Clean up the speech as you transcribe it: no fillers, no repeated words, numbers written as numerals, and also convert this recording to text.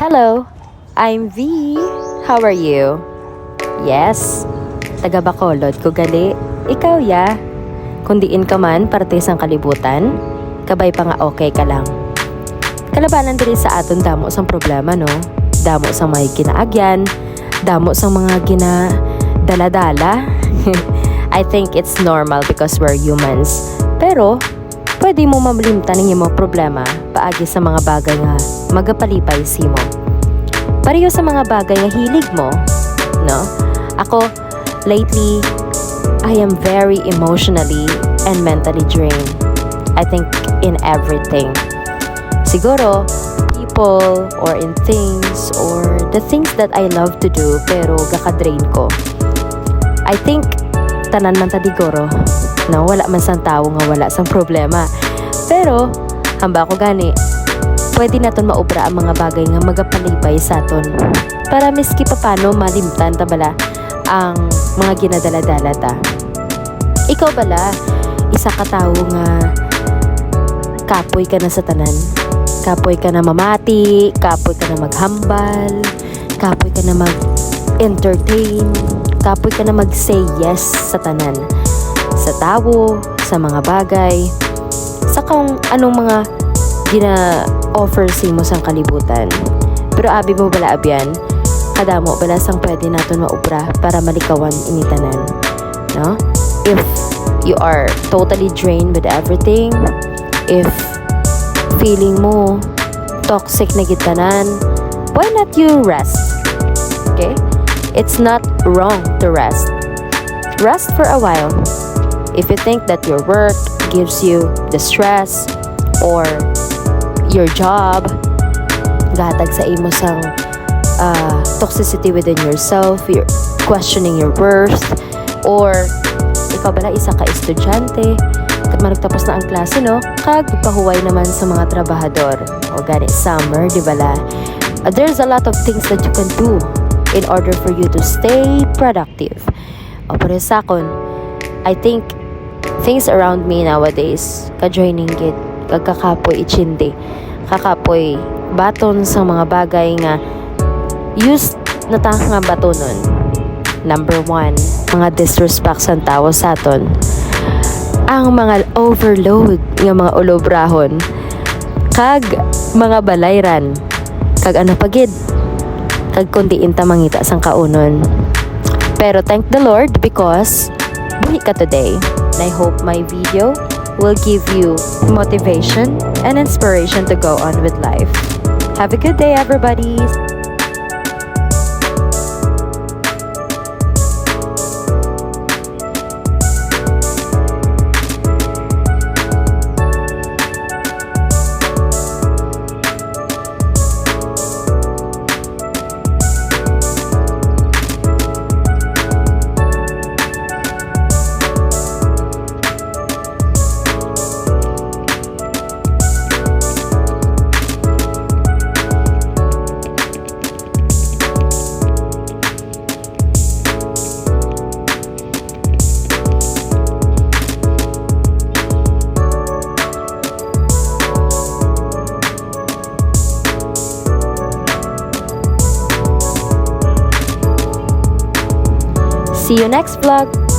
Hello, I'm V. How are you? Yes, taga Bacolod ko gali. Ikaw ya. Kung diin ka man parte sang kalibutan, kabay pa nga okay ka lang. Kalabanan diri sa aton damo sang problema no. Damo sang may ginaagyan, damo sang mga dala-dala. I think it's normal because we're humans. Pero pwede mo mamlimtan ng mga problema paagi sa mga bagay nga magapalipay simo. Pareho sa mga bagay nga hilig mo, no? Ako, lately, I am very emotionally and mentally drained. I think in everything. Siguro, people or in things or the things that I love to do pero gaka-drain ko. I think tanan man tadigoro, no? Wala man sang tao nga wala sang problema. Pero, hamba ko gani, pwede naton maobra ang mga bagay nga magapalibay sa aton. Para miski papano malimtan ta bala ang mga ginadala-dala ta. Ikaw bala, isa ka tawo nga kapoy ka na sa tanan. Kapoy ka na mamati, kapoy ka na maghambal, kapoy ka na mag-entertain, kapoy ka na mag-say yes sa tanan. Sa tawo, sa mga bagay, sa kung anong mga gina-offer si mo sang kalibutan. Pero abi mo bala abyan, kadamo bala sang pwede naton maubra para malikawan initanan. No? If you are totally drained with everything, if feeling mo toxic na gitanan, why not you rest? Okay? It's not wrong to rest. Rest for a while. If you think that your work gives you the stress or your job gatag sa imo sang toxicity within yourself, you're questioning your worth, or ikaw bala isa ka estudyante kat managtapos na ang klase no, kag pahuway naman sa mga trabahador o gani summer di bala, there's a lot of things that you can do in order for you to stay productive. O pero sa akon, I think things around me nowadays ka-joining gid kagkakapoy ichindi, kakapoy baton sa mga bagay nga used na ta nga batonon. Number 1, mga disrespect sa tao sa aton. Ang mga overload nga mga ulobrahon kag mga balayran kag ano pagid kag kundi inta mangita sang kaunon. Pero thank the Lord because buhi ka today. And I hope my video will give you motivation and inspiration to go on with life. Have a good day, everybody! See you next vlog!